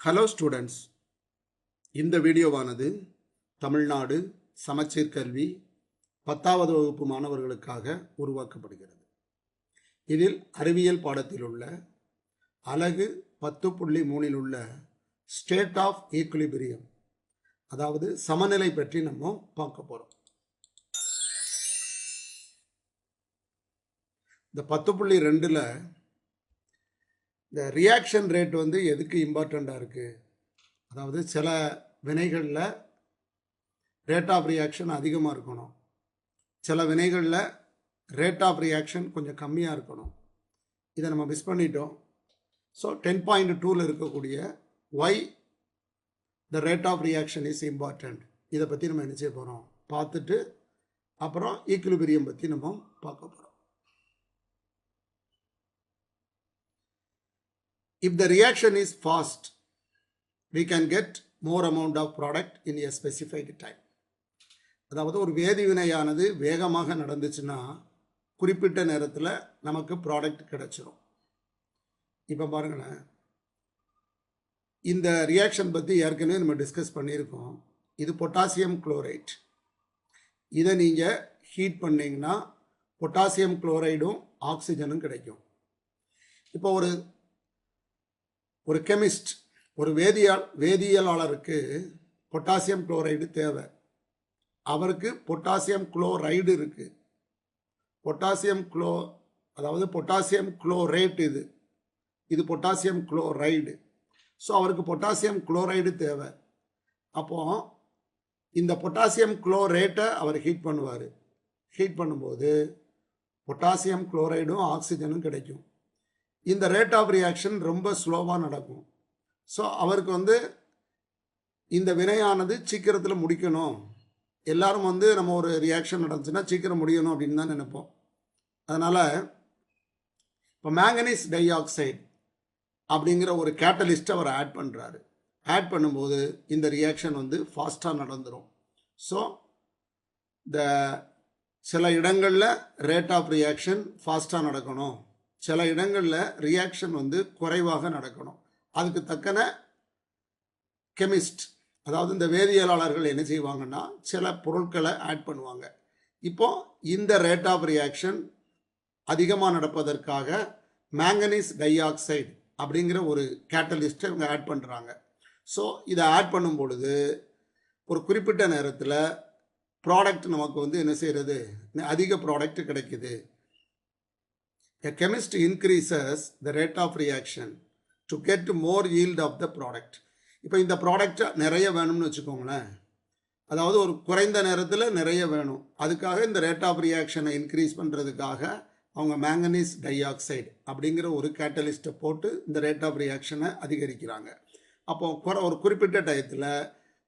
Hello students, இந்த வீடியோவானது தமிழ்நாடு சமச்சீர் கல்வி 10வது வகுப்பு மாணவர்களுக்காக உருவாக்கப்படுகிறது. இதில் அறிவியல் பாடத்தில் உள்ள அலகு 10.3 உள்ள ஸ்டேட் ஆஃப் ஈக்குலிபிரியம், அதாவது சமநிலை பற்றி நம்ம பார்க்க போகிறோம். இந்த 10.2ல் இந்த ரியாக்ஷன் ரேட் எதுக்கு இம்பார்ட்டண்ட்டாக இருக்குது, அதாவது சில வினைகளில் ரேட் ஆஃப் ரியாக்ஷன் அதிகமாக இருக்கணும், சில வினைகளில் ரேட் ஆஃப் ரியாக்ஷன் கொஞ்சம் கம்மியாக இருக்கணும். இதை நம்ம மிஸ் பண்ணிட்டோம். ஸோ 10.2ல் இருக்கக்கூடிய why the rate of reaction is important, இதை பற்றி நம்ம என்ன செய்ய போகிறோம் பார்த்துட்டு அப்புறம் ஈக்குலிபிரியம் பற்றி நம்ம பார்க்க போகிறோம். If the reaction is fast, we can get more amount of product in a specified time. அதாவது ஒரு வேதிவினையானது வேகமாக நடந்துச்சுன்னா குறிப்பிட்ட நேரத்தில் நமக்கு ப்ராடக்ட் கிடைச்சிரும். இப்போ பாருங்களேன், இந்த ரியாக்ஷன் பற்றி ஏற்கனவே நம்ம டிஸ்கஸ் பண்ணியிருக்கோம். இது பொட்டாசியம் குளோரைட். இதை நீங்கள் ஹீட் பண்ணிங்கன்னா பொட்டாசியம் குளோரைடும் ஆக்சிஜனும் கிடைக்கும். இப்போ ஒரு கெமிஸ்ட், ஒரு வேதியியலாளருக்கு பொட்டாசியம் குளோரைடு தேவை. அவருக்கு பொட்டாசியம் குளோரைடு இருக்குது. அதாவது பொட்டாசியம் குளோரேட், இது பொட்டாசியம் குளோரைடு. ஸோ அவருக்கு பொட்டாசியம் குளோரைடு தேவை. அப்போது இந்த பொட்டாசியம் குளோரேட்டை அவர் ஹீட் பண்ணுவார். ஹீட் பண்ணும்போது பொட்டாசியம் குளோரைடும் ஆக்சிஜனும் கிடைக்கும். இந்த ரேட் ஆஃப் ரியாக்ஷன் ரொம்ப ஸ்லோவாக நடக்கும். ஸோ அவருக்கு இந்த வினையானது சீக்கிரத்தில் முடிக்கணும். எல்லாரும் நம்ம ஒரு ரியாக்ஷன் நடந்துச்சுன்னா சீக்கிரம் முடியணும் அப்படின்னு தான் நினைப்போம். அதனால் இப்போ மேங்கனீஸ் டை ஆக்சைடு அப்படிங்கிற ஒரு கேட்டலிஸ்ட்டை அவர் ஆட் பண்ணுறாரு. ஆட் பண்ணும்போது இந்த ரியாக்ஷன் ஃபாஸ்ட்டாக நடந்துடும். ஸோ இந்த சில இடங்களில் ரேட் ஆஃப் ரியாக்ஷன் ஃபாஸ்ட்டாக நடக்கணும், சில இடங்களில் ரியாக்ஷன் குறைவாக நடக்கணும். அதுக்கு தக்கன கெமிஸ்ட், அதாவது இந்த வேதியியலாளர்கள் என்ன செய்வாங்கன்னா சில பொருட்களை ஆட் பண்ணுவாங்க. இப்போ இந்த ரேட் ஆஃப் ரியாக்ஷன் அதிகமாக நடப்பதற்காக மேங்கனீஸ் டை ஆக்சைடு அப்படிங்கிற ஒரு கேட்டலிஸ்ட்டை இவங்க ஆட் பண்ணுறாங்க. ஸோ இதை ஆட் பண்ணும் பொழுது ஒரு குறிப்பிட்ட நேரத்தில் ப்ராடக்ட் நமக்கு என்ன செய்கிறது, அதிக ப்ராடக்ட் கிடைக்குது. A chemist increases the rate of reaction to get more yield of the product. இப்போ இந்த ப்ராடக்ட் நிறைய வேணும்னு வச்சுக்கோங்களேன், அதாவது ஒரு குறைந்த நேரத்தில் நிறைய வேணும். அதுக்காக இந்த ரேட் ஆஃப் ரியாக்ஷனை இன்க்ரீஸ் பண்ணுறதுக்காக அவங்க மேங்கனீஸ் டை ஆக்சைடு அப்படிங்கிற ஒரு கேட்டலிஸ்ட்டை போட்டு இந்த ரேட் ஆஃப் ரியாக்ஷனை அதிகரிக்கிறாங்க. அப்போது ஒரு குறிப்பிட்ட டயத்தில்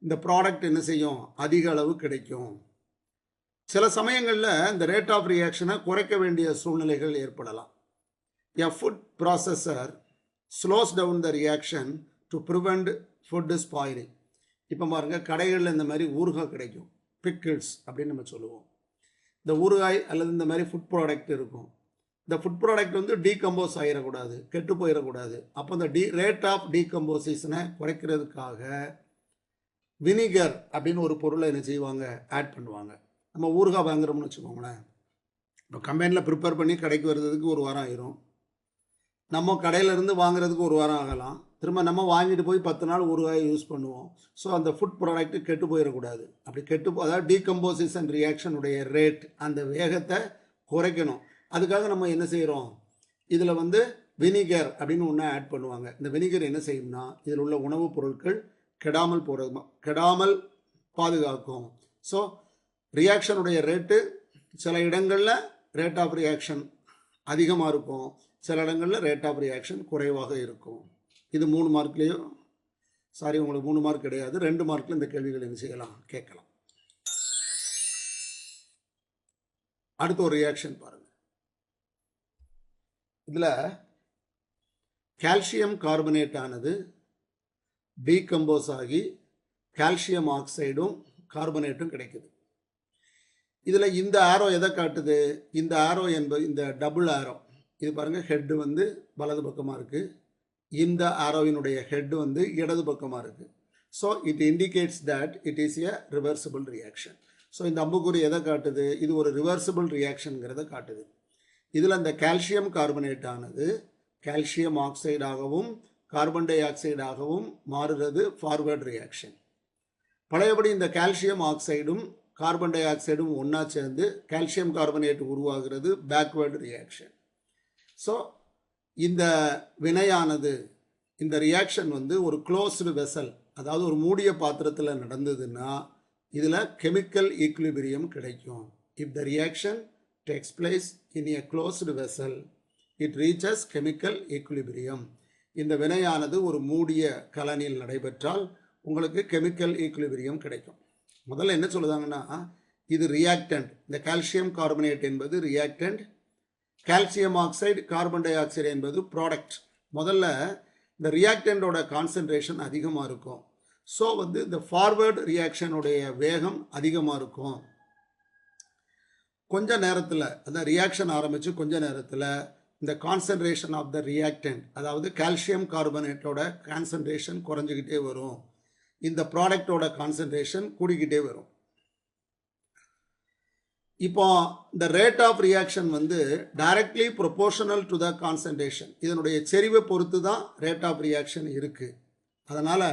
இந்த ப்ராடக்ட் என்ன செய்யும், அதிக அளவு கிடைக்கும். சில சமயங்களில் இந்த ரேட் ஆஃப் ரியாக்ஷனை குறைக்க வேண்டிய சூழ்நிலைகள் ஏற்படலாம். A food processor slows down the reaction to prevent food spoiling. இப்போ பாருங்கள், கடைகளில் இந்த மாதிரி ஊறுகாய் கிடைக்கும், பிக்கிள்ஸ் அப்படின்னு நம்ம சொல்லுவோம். இந்த ஊறுகாய் அல்லது இந்த மாதிரி ஃபுட் ப்ராடக்ட் இருக்கும். இந்த ஃபுட் ப்ராடக்ட் டீகம்போஸ் ஆகிடக்கூடாது, கெட்டு போயிடக்கூடாது. அப்போ இந்த ரேட் ஆஃப் டீகம்போசிஷனை குறைக்கிறதுக்காக வினிகர் அப்படின்னு ஒரு பொருளை என்ன செய்வாங்க, ஆட் பண்ணுவாங்க. நம்ம ஊறுகாய் வாங்குறோம்னு வச்சுக்கோங்களேன், இப்போ கம்பெனியில் ப்ரிப்பேர் பண்ணி கடைக்கு வர்றதுக்கு ஒரு வாரம் ஆயிரும். நம்ம கடையிலேருந்து வாங்குறதுக்கு ஒரு வாரம் ஆகலாம். திரும்ப நம்ம வாங்கிட்டு போய் 10 நாள் ஊறுகாயை யூஸ் பண்ணுவோம். ஸோ அந்த ஃபுட் ப்ராடக்ட்டு கெட்டு போயிடக்கூடாது. அப்படி அதாவது டீகம்போசிஷன் ரியாக்ஷனுடைய ரேட், அந்த வேகத்தை குறைக்கணும். அதுக்காக நம்ம என்ன செய்கிறோம், இதில் வினிகர் அப்படின்னு ஒன்று ஆட் பண்ணுவாங்க. இந்த வினிகர் என்ன செய்யும்னா இதில் உள்ள உணவுப் பொருட்கள் கெடாமல் பாதுகாக்கும். ஸோ ரியாக்ஷனுடைய ரேட்டு சில இடங்களில் ரேட் ஆஃப் ரியாக்ஷன் அதிகமாக இருக்கும், சில இடங்களில் ரேட் ஆஃப் ரியாக்ஷன் குறைவாக இருக்கும். இது 3 மார்க்லேயும் உங்களுக்கு 3 மார்க் கிடையாது, 2 மார்க்கில் இந்த கேள்விகள் என்ன செய்யலாம், கேட்கலாம். அடுத்த ஒரு ரியாக்ஷன் பாருங்கள். இதில் கால்சியம் கார்பனேட் ஆனது டீகம்போஸ் ஆகி கால்சியம் ஆக்சைடும் கார்பனேட்டும் கிடைக்குது. இதில் இந்த ஆரோ எதை காட்டுது, இந்த ஆரோ என்பது இந்த டபுள் ஆரோ. இது பாருங்கள், ஹெட்டு வலது பக்கமாக இருக்குது, இந்த ஆரோவினுடைய ஹெட் வந்து இடது பக்கமாக இருக்குது. So it indicates that it is a reversible reaction. So இந்த அம்புக்குறி எதை காட்டுது? இது ஒரு ரிவர்சிபிள் ரியாக்ஷனுங்கிறத காட்டுது. இதில் அந்த கால்சியம் கார்பனேட் ஆனது கால்சியம் ஆக்சைடாகவும் கார்பன் டை ஆக்சைடாகவும் மாறுறது ஃபார்வர்ட் ரியாக்ஷன். பழையபடி இந்த கால்சியம் ஆக்சைடும் கார்பன் டை ஆக்சைடும் ஒன்றா சேர்ந்து கால்சியம் கார்பனேட் உருவாகிறது பேக்வேர்டு ரியாக்ஷன். ஸோ இந்த வினையானது, இந்த ரியாக்ஷன் வந்து ஒரு க்ளோஸ்டு வெசல், அதாவது ஒரு மூடிய பாத்திரத்தில் நடந்ததுன்னா இதில் கெமிக்கல் ஈக்குலிபிரியம் கிடைக்கும். If the reaction takes place in a closed vessel, it reaches chemical equilibrium. இந்த வினையானது ஒரு மூடிய கலனில் நடைபெற்றால் உங்களுக்கு கெமிக்கல் ஈக்குலிபிரியம் கிடைக்கும். முதல்ல என்ன சொல்லுதாங்கன்னா, இது ரியாக்டன்ட். இந்த கால்சியம் கார்பனேட் என்பது reactant, calcium oxide carbon di oxide என்பது ப்ராடக்ட். முதல்ல இந்த ரியாக்டண்டோட கான்சன்ட்ரேஷன் அதிகமாக இருக்கும். ஸோ வந்து இந்த ஃபார்வர்டு ரியாக்ஷனுடைய வேகம் அதிகமாக இருக்கும். கொஞ்ச நேரத்தில், அந்த ரியாக்ஷன் ஆரம்பித்து கொஞ்ச நேரத்தில் இந்த கான்சன்ட்ரேஷன் ஆஃப் த ரியாக்டன்ட், அதாவது கால்சியம் கார்பனேட்டோட கான்சன்ட்ரேஷன் குறைஞ்சிக்கிட்டே வரும். இந்த ப்ராடக்டோட கான்சன்ட்ரேஷன் கூடிக்கிட்டே வரும். இப்போ இந்த ரேட் ஆஃப் ரியாக்ஷன் வந்து directly proportional to the concentration. இதனுடைய செறிவை பொறுத்து தான் ரேட் ஆஃப் ரியாக்ஷன் இருக்குது. அதனால்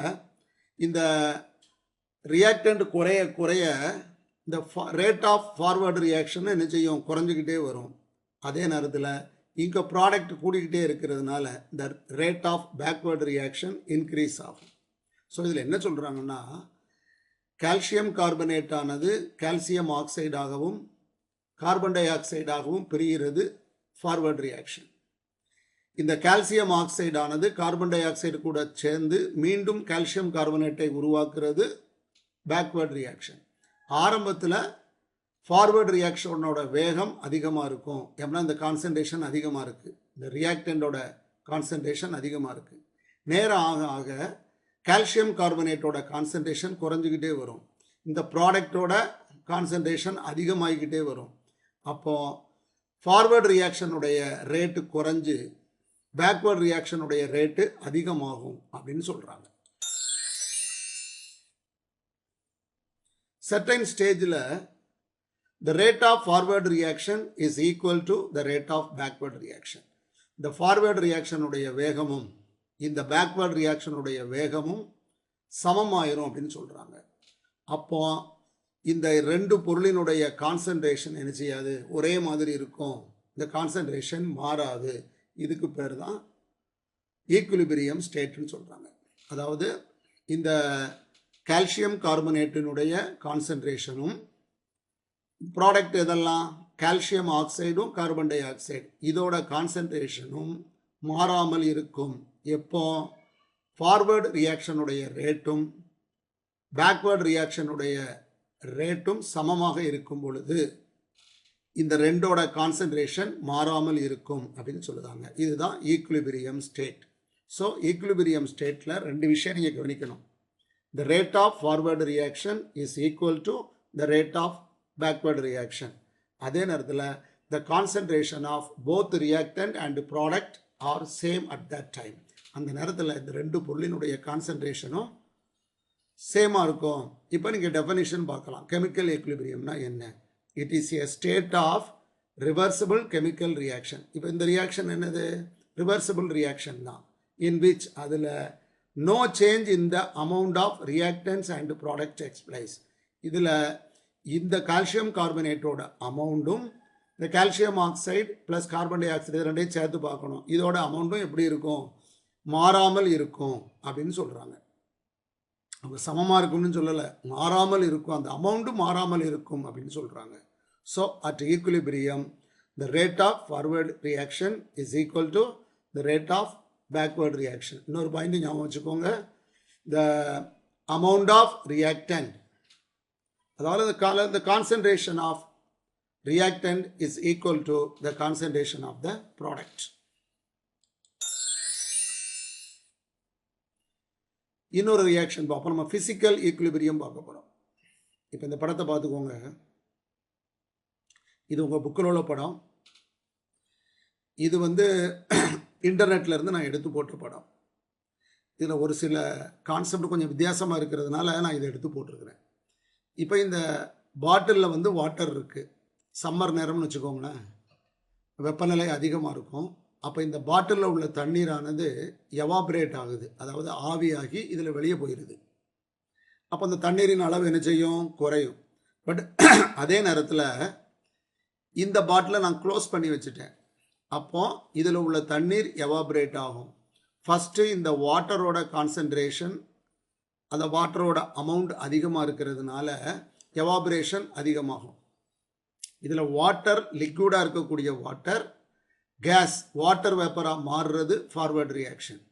இந்த ரியாக்டன்ட் குறைய குறைய இந்த ரேட் ஆஃப் ஃபார்வர்டு ரியாக்ஷன் என்ன செய்யும்? குறைஞ்சிக்கிட்டே வரும். அதே நேரத்தில் இங்கே ப்ராடக்ட் கூடிக்கிட்டே இருக்கிறதுனால இந்த rate of backward reaction increase ஆகும். ஸோ இதில் என்ன சொல்கிறாங்கன்னா, கால்சியம் கார்பனேட் ஆனது கால்சியம் ஆக்சைடாகவும் கார்பன் டை ஆக்சைடாகவும் பிரிகிறது ஃபார்வர்டு ரியாக்ஷன். இந்த கால்சியம் ஆக்சைடானது கார்பன் டை ஆக்சைடு கூட சேர்ந்து மீண்டும் கால்சியம் கார்பனேட்டை உருவாக்குறது பேக்வேர்டு ரியாக்ஷன். ஆரம்பத்தில் ஃபார்வர்டு ரியாக்ஷனோட வேகம் அதிகமாக இருக்கும். எப்படின்னா இந்த கான்சன்ட்ரேஷன் அதிகமாக இருக்குது, இந்த ரியாக்டண்டோட கான்சன்ட்ரேஷன் அதிகமாக இருக்குது. நேரம் ஆக ஆக கால்சியம் கார்பனேட்டோட கான்சன்ட்ரேஷன் குறைஞ்சிக்கிட்டே வரும். இந்த ப்ராடக்டோட கான்சன்ட்ரேஷன் அதிகமாகிக்கிட்டே வரும். அப்போது ஃபார்வர்டு ரியாக்ஷனுடைய ரேட்டு குறைஞ்சு பேக்வேர்டு ரியாக்ஷனுடைய ரேட்டு அதிகமாகும் அப்படின்னு சொல்கிறாங்க. certain ஸ்டேஜில் the rate of forward reaction is equal to the rate of backward reaction. இந்த ஃபார்வர்டு ரியாக்ஷனுடைய வேகமும் இந்த பேக்வேர்டு ரியாக்ஷனுடைய வேகமும் சமமாயிரும் அப்படின்னு சொல்கிறாங்க. அப்போ இந்த ரெண்டு பொருளினுடைய கான்சன்ட்ரேஷன் என்ன செய்யாது? ஒரே மாதிரி இருக்கும். இந்த கான்சன்ட்ரேஷன் மாறாது. இதுக்கு பேர் தான் ஈக்குலிபிரியம் ஸ்டேட்னு சொல்கிறாங்க. அதாவது இந்த கால்சியம் கார்பனேட்டினுடைய கான்சன்ட்ரேஷனும் ப்ராடக்ட் எதெல்லாம் கால்சியம் ஆக்சைடும் கார்பன் டை ஆக்சைடு இதோட கான்சன்ட்ரேஷனும் மாறாமல் இருக்கும். எப்போ? ஃபார்வர்டு ரியாக்ஷனுடைய ரேட்டும் பேக்வேர்டு ரியாக்ஷனுடைய ரேட்டும் சமமாக இருக்கும் பொழுது இந்த ரெண்டோட கான்சன்ட்ரேஷன் மாறாமல் இருக்கும் அப்படின்னு சொல்லுதாங்க. இதுதான் ஈக்குலிபிரியம் ஸ்டேட். ஸோ ஈக்குலிபிரியம் ஸ்டேட்டில் ரெண்டு விஷயம் நீங்கள் கவனிக்கணும். The rate of forward reaction is equal to the rate of backward reaction. அதே நேரத்தில் the concentration of both reactant and product are same at that time. அந்த நேரத்தில் இந்த ரெண்டு பொருளினுடைய கான்சன்ட்ரேஷனும் சேமாக இருக்கும். இப்போ நீங்கள் டெஃபனிஷன் பார்க்கலாம். கெமிக்கல் ஈக்குலிபிரியம்னா என்ன? It is a state of reversible chemical reaction. இப்போ இந்த ரியாக்ஷன் என்னது? ரிவர்சிபிள் ரியாக்ஷன் தான். இன் விச் அதில் no change in the amount of reactants and product takes place. இதில் இந்த கால்சியம் கார்பனேட்டோட அமௌண்ட்டும் இந்த calcium oxide plus carbon di oxide ரெண்டையும் சேர்த்து பார்க்கணும். இதோட அமௌண்ட்டும் எப்படி இருக்கும்? மாறாமல் இருக்கும் அப்படின்னு சொல்கிறாங்க. அவங்க சமமாக இருக்கும்னு சொல்லலை, மாறாமல் இருக்கும். அந்த அமௌண்ட்டும் மாறாமல் இருக்கும் அப்படின்னு சொல்கிறாங்க. So at equilibrium the rate of forward reaction is equal to the rate of backward reaction. இன்னொரு பாயிண்ட் ஞாபகம் வச்சுக்கோங்க. the amount of reactant, அதாவது the concentration of reactant is equal to the concentration of the product. இன்னொரு reaction பார்ப்போம். நம்ம physical equilibrium பார்க்க போகிறோம். இப்போ இந்த படத்தை பார்த்துக்கோங்க. இது உங்கள் புக்கில் உள்ள படம். இது வந்து இன்டர்நெட்லேருந்து நான் எடுத்து போட்ட படம். இதில் ஒரு சில கான்செப்ட் கொஞ்சம் வித்தியாசமாக இருக்கிறதுனால நான் இதை எடுத்து போட்டிருக்கிறேன். இப்போ இந்த பாட்டிலில் வந்து வாட்டர் இருக்குது. சம்மர் நேரம்னு வச்சுக்கோங்களேன், வெப்பநிலை அதிகமாக இருக்கும். அப்போ இந்த பாட்டிலில் உள்ள தண்ணீரானது எவாபரேட் ஆகுது, அதாவது ஆவியாகி இதில் வெளியே போயிடுது. அப்போ அந்த தண்ணீரின் அளவு என்ன செய்யும்? குறையும். பட் அதே நேரத்தில் இந்த பாட்டிலை நான் க்ளோஸ் பண்ணி வச்சுட்டேன். அப்போ இதில் உள்ள தண்ணீர் எவாபரேட் ஆகும். ஃபஸ்ட்டு இந்த வாட்டரோட கான்சன்ட்ரேஷன், அந்த வாட்டரோட அமௌண்ட் அதிகமாக இருக்கிறதுனால எவாபரேஷன் அதிகமாகும். இதில் வாட்டர் லிக்விடாக இருக்கக்கூடிய வாட்டர் கேஸ் வாட்டர் வேப்பராக மாறுறது ஃபார்வர்ட் ரியாக்ஷன்.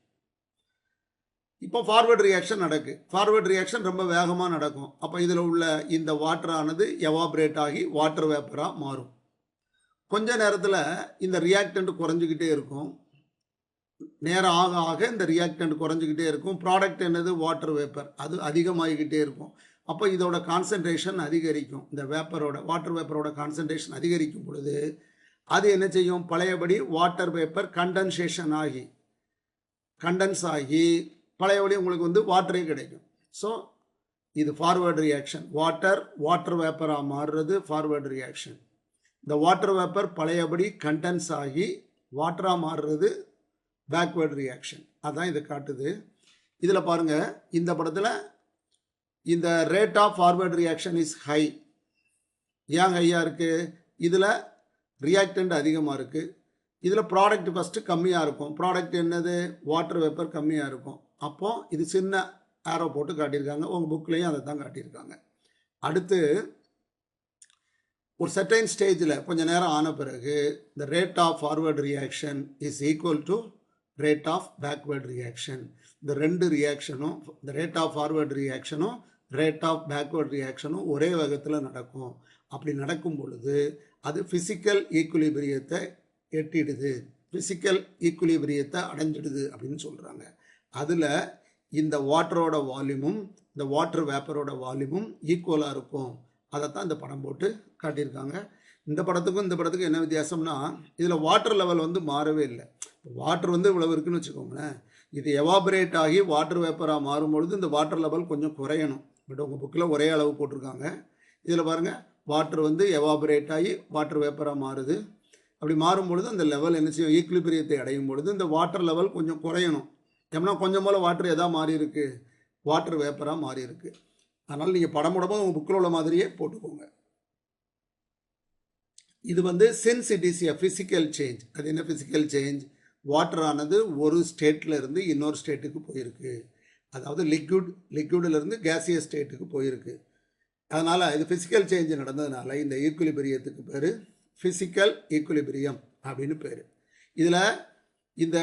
இப்போ ஃபார்வர்ட் ரியாக்ஷன் நடக்கு. ஃபார்வர்ட் ரியாக்ஷன் ரொம்ப வேகமாக நடக்கும். அப்போ இதில் உள்ள இந்த வாட்டரானது எவாபரேட் ஆகி வாட்டர் வேப்பராக மாறும். கொஞ்ச நேரத்தில் இந்த ரியாக்டன்ட் குறைஞ்சிக்கிட்டே இருக்கும். நேரம் ஆக ஆக இந்த ரியாக்டன்ட் குறைஞ்சிக்கிட்டே இருக்கும். ப்ராடக்ட் என்னது? Water vapour. அது அதிகமாகிக்கிட்டே இருக்கும். அப்போ இதோட கான்சன்ட்ரேஷன் அதிகரிக்கும். இந்த வேப்பரோட வாட்டர் வேப்பரோட கான்சன்ட்ரேஷன் அதிகரிக்கும் பொழுது அது என்ன செய்யும்? பழையபடி வாட்டர் வேப்பர் கண்டன்ஸ் ஆகி பழையபடி உங்களுக்கு வந்து வாட்டரே கிடைக்கும். ஸோ இது ஃபார்வர்ட் ரியாக்ஷன். வாட்டர் வேப்பராக மாறுறது ஃபார்வர்ட் ரியாக்ஷன். இந்த வாட்டர் வேப்பர் பழையபடி கண்டன்ஸ் ஆகி வாட்டராக மாறுறது பேக்வேர்ட் ரியாக்ஷன். அதான் இது காட்டுது. இதில் பாருங்கள், இந்த படத்தில் இந்த rate of forward reaction is high. ஏன் ஹையாக இருக்குது? இதில் ரியாக்டன்ட் அதிகமாக இருக்குது. இதில் ப்ராடக்ட் ஃபஸ்ட்டு கம்மியாக இருக்கும். ப்ராடக்ட் என்னது? வாட்டர் வேப்பர் கம்மியாக இருக்கும். அப்போது இது சின்ன ஆரோ போட்டு காட்டியிருக்காங்க. உங்கள் புக்லேயும் அதை தான் காட்டியிருக்காங்க. அடுத்து ஒரு சர்டைன் ஸ்டேஜில் கொஞ்சம் நேரம் ஆன பிறகு இந்த rate of forward reaction is equal to rate of backward reaction. இந்த ரெண்டு ரியாக்ஷனும், இந்த ரேட் ஆஃப் ஃபார்வர்ட் ரியாக்ஷனும் ரேட் ஆஃப் பேக்வேர்ட் ரியாக்ஷனும் ஒரே வேகத்தில் நடக்கும். அப்படி நடக்கும் பொழுது அது ஃபிசிக்கல் ஈக்குலிபிரியத்தை எட்டிடுது, ஃபிசிக்கல் ஈக்குலிபிரியத்தை அடைஞ்சிடுது அப்படின்னு சொல்கிறாங்க. அதில் இந்த வாட்டரோட வால்யூமும் இந்த வாட்டர் வேப்பரோட வால்யூமும் ஈக்குவலாக இருக்கும். அதைத்தான் இந்த படம் போட்டு காட்டியிருக்காங்க. இந்த படத்துக்கும் இந்த படத்துக்கும் என்ன வித்தியாசம்னா, இதில் வாட்டர் லெவல் வந்து மாறவே இல்லை. வாட்டர் வந்து இவ்வளவு இருக்குன்னு வச்சுக்கோங்களேன். இது எவாபரேட் ஆகி வாட்டர் வேப்பராக மாறும்பொழுது இந்த வாட்டர் லெவல் கொஞ்சம் குறையணும். பட் உங்கள் புக்கில் ஒரே அளவு போட்டிருக்காங்க. இதில் பாருங்கள், வாட்டர் வந்து எவாபரேட் ஆகி வாட்டர் வேப்பராக மாறுது. அப்படி மாறும்பொழுது அந்த லெவல் என்ன செய்யும்? ஈக்குலிபிரியத்தை அடையும் பொழுது இந்த வாட்டர் லெவல் கொஞ்சம் குறையணும். ஏன்னா கொஞ்சம் போல் வாட்டர் எதாக மாறி இருக்கு? வாட்டர் வேப்பராக மாறி இருக்கு. அதனால் நீங்கள் படம் போடும்போது உங்கள் புக்கில் உள்ள மாதிரியே போட்டுக்கோங்க. இது வந்து since it is a physical change. அது என்ன ஃபிசிக்கல் சேஞ்ச்? வாட்டரானது ஒரு ஸ்டேட்டில் இருந்து இன்னொரு ஸ்டேட்டுக்கு போயிருக்கு. அதாவது லிக்விடிலிருந்து கேசியஸ் ஸ்டேட்டுக்கு போயிருக்கு. அதனால் இது ஃபிசிக்கல் சேஞ்ச் நடந்ததுனால இந்த ஈக்குலிபிரியத்துக்கு பேர் ஃபிசிக்கல் ஈக்குலிபிரியம் அப்படின்னு பேர். இதில் இந்த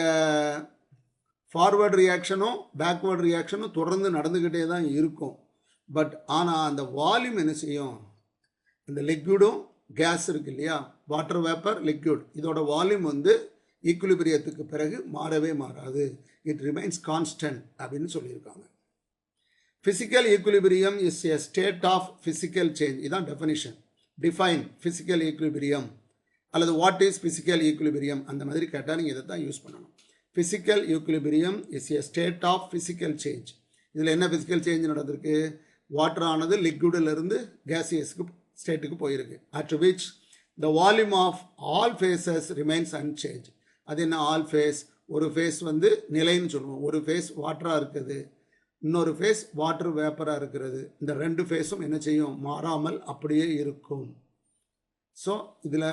ஃபார்வர்ட் ரியாக்ஷனும் பேக்வேர்ட் ரியாக்ஷனும் தொடர்ந்து நடந்துக்கிட்டே தான் இருக்கும். பட் ஆனால் அந்த வால்யூம் என்ன செய்யும்? இந்த லிக்விடும் கேஸ் இருக்கு இல்லையா, வாட்டர் வேப்பர் லிக்விட், இதோட வால்யூம் வந்து ஈக்குலிபிரியத்துக்கு பிறகு மாறவே மாறாது. இட் ரிமைன்ஸ் கான்ஸ்டன்ட் அப்படின்னு சொல்லியிருக்காங்க. Physical equilibrium is a state of physical change. இதுதான் டெஃபினிஷன். டிஃபைன் ஃபிசிக்கல் ஈக்குலிபிரியம் அல்லது வாட் இஸ் ஃபிசிக்கல் ஈக்குலிபிரியம் அந்த மாதிரி கேட்டால் நீங்கள் இதை தான் யூஸ் பண்ணணும். Physical equilibrium is a state of physical change. இதில் என்ன ஃபிசிக்கல் சேஞ்ச் நடந்திருக்கு? வாட்டர் ஆனது லிக்விடிலிருந்து கேசியஸ்க்கு ஸ்டேட்டுக்கு போயிருக்கு. At which the volume of all phases remains unchanged. அது என்ன ஆல் ஃபேஸ்? ஒரு ஃபேஸ் வந்து நிலைன்னு சொல்லுவோம். ஒரு ஃபேஸ் வாட்டராக இருக்குது, இன்னொரு ஃபேஸ் வாட்டர் வேப்பராக இருக்கிறது. இந்த ரெண்டு ஃபேஸும் என்ன செய்யும்? மாறாமல் அப்படியே இருக்கும். ஸோ இதில்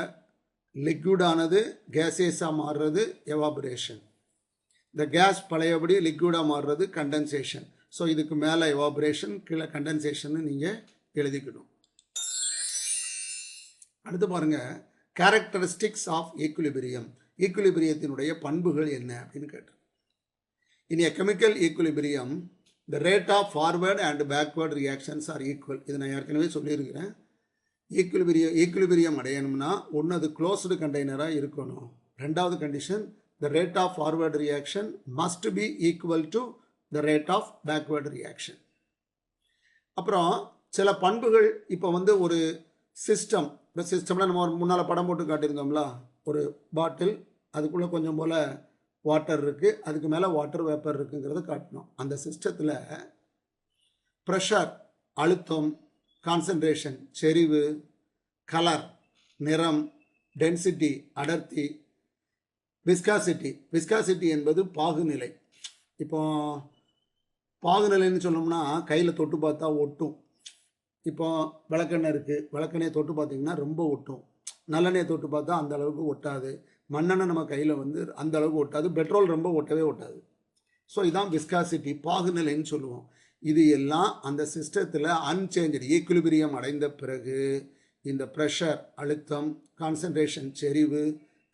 லிக்விடானது கேசியஸாக மாறுறது எவாபரேஷன். இந்த கேஸ் பழையபடி லிக்விடாக மாறுறது கண்டென்சேஷன். ஸோ இதுக்கு மேலே எவாபரேஷன், கீழே கண்டென்சேஷன் நீங்கள் எழுதிக்கணும். அடுத்து பாருங்கள், கேரக்டரிஸ்டிக்ஸ் ஆஃப் ஈக்குலிபிரியம். ஈக்குலிபிரியத்தினுடைய பண்புகள் என்ன அப்படின்னு கேட்டோம். In a chemical equilibrium the rate of forward and backward reactions are equal. இது நான் ஏற்கனவே சொல்லியிருக்கிறேன். ஈக்குலிபிரியம் அடையணும்னா ஒன்று அது க்ளோஸ்டு கண்டெய்னராக இருக்கணும். ரெண்டாவது condition, the rate of forward reaction must be equal to the rate of backward reaction. அப்புறம் சில பண்புகள், இப்போ வந்து ஒரு சிஸ்டம், இந்த சிஸ்டமில் நம்ம முன்னால் படம் போட்டு காட்டியிருந்தோம்ல, ஒரு பாட்டில், அதுக்குள்ளே கொஞ்சம் போல் வாட்டர் இருக்குது, அதுக்கு மேலே வாட்டர் வேப்பர் இருக்குங்கிறத காட்டணும். அந்த சிஸ்டத்தில் ப்ரெஷர், அழுத்தம், கான்சன்ட்ரேஷன், செறிவு, கலர், நிறம், டென்சிட்டி, அடர்த்தி, விஸ்காசிட்டி என்பது பாகுநிலை. இப்போ பாகுநிலைன்னு சொன்னோம்னா கையில் தொட்டு பார்த்தா ஒட்டும். இப்போ விளக்கெண்ணெய் இருக்குது, விளக்கெண்ணெயை தொட்டு பார்த்தீங்கன்னா ரொம்ப ஒட்டும். நல்லெண்ணெயை தொட்டு பார்த்தா அந்த அளவுக்கு ஒட்டாது. மண்ணெண்ணெய் நம்ம கையில் வந்து அந்த அளவுக்கு ஒட்டாது. பெட்ரோல் ரொம்ப ஒட்டவே ஒட்டாது. ஸோ இதான் விஸ்காசிட்டி, பாகுநிலைன்னு சொல்லுவோம். இது எல்லாம் அந்த சிஸ்டத்தில் அன்சேஞ்சு ஈக்குலிபிரியம் அடைந்த பிறகு இந்த ப்ரெஷர், அழுத்தம், கான்சன்ட்ரேஷன், செறிவு,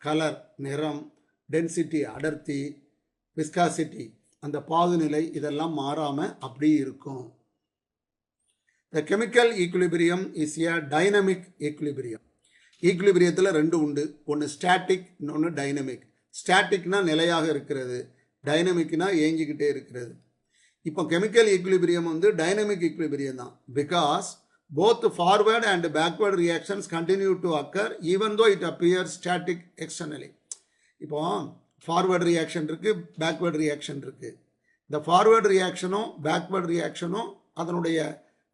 கலர், நிறம், டென்சிட்டி, அடர்த்தி, விஸ்காசிட்டி, அந்த பாகுநிலை இதெல்லாம் மாறாமல் அப்படி இருக்கும். The chemical equilibrium is a dynamic equilibrium. ஈக்குலிபிரியத்தில் ரெண்டு உண்டு, ஒன்று ஸ்டாட்டிக், இன்னொன்று டைனமிக். ஸ்டாட்டிக்னா நிலையாக இருக்கிறது, டைனமிக்னா ஏங்கிக்கிட்டே இருக்கிறது. இப்போ கெமிக்கல் ஈக்குலிபிரியம் வந்து டைனமிக் ஈக்குலிபிரியம் தான். Because both forward and backward reactions continue to occur even though it appear static externally. இப்போ ஃபார்வர்டு ரியாக்ஷன் இருக்குது, பேக்வர்டு ரியாக்ஷன் இருக்குது. இந்த ஃபார்வர்டு ரியாக்ஷனும் பேக்வர்டு ரியாக்ஷனும் அதனுடைய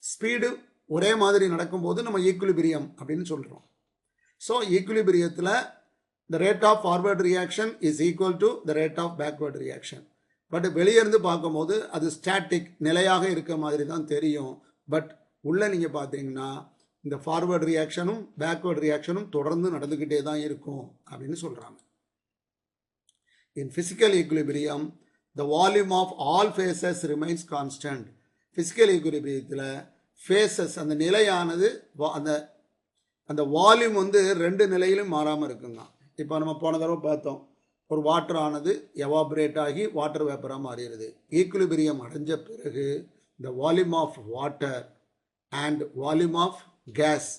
ஸ்பீடு ஒரே மாதிரி நடக்கும்போது நம்ம ஈக்குலிபிரியம் அப்படின்னு சொல்கிறோம். ஸோ ஈக்குலிபிரியத்தில் the rate of forward reaction is equal to the rate of backward reaction. But வெளியே இருந்து பார்க்கும்போது அது ஸ்டாட்டிக், நிலையாக இருக்க மாதிரி தான் தெரியும். பட் உள்ளே நீங்கள் பார்த்தீங்கன்னா இந்த ஃபார்வர்டு ரியாக்ஷனும் பேக்வர்டு ரியாக்ஷனும் தொடர்ந்து நடந்துக்கிட்டே தான் இருக்கும் அப்படின்னு சொல்கிறாங்க. In physical equilibrium the volume of all phases remains constant. Physical ஈக்குலிபிரியத்தில் ஃபேஸஸ் அந்த நிலையானது அந்த வால்யூம் வந்து ரெண்டு நிலையிலும் மாறாமல் இருக்குங்க. இப்போ நம்ம போன தடவை பார்த்தோம், ஒரு வாட்டர் ஆனது எவாபரேட் ஆகி வாட்டர் வேப்பராக மாறிடுது. ஈக்குலிபிரியம் அடைஞ்ச பிறகு இந்த volume of water and volume of gas,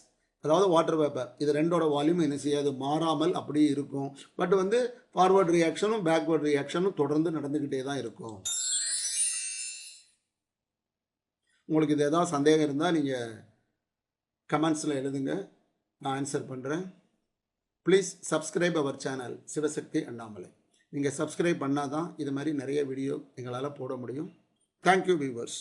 அதாவது வாட்டர் வேப்பர், இது ரெண்டோட வால்யூம் என்ன செய்யாது, மாறாமல் அப்படி இருக்கும். பட் வந்து ஃபார்வர்டு ரியாக்ஷனும் பேக்வர்டு ரியாக்ஷனும் தொடர்ந்து நடந்துக்கிட்டே தான் இருக்கும். உங்களுக்கு இது ஏதாவது சந்தேகம் இருந்தால் நீங்கள் கமெண்ட்ஸில் எழுதுங்க, நான் ஆன்சர் பண்ணுறேன். Please subscribe our channel Sivasakthi Annamalai. நீங்கள் சப்ஸ்கிரைப் பண்ணால் தான் இது மாதிரி நிறைய வீடியோ எங்களால் போட முடியும். Thank you viewers.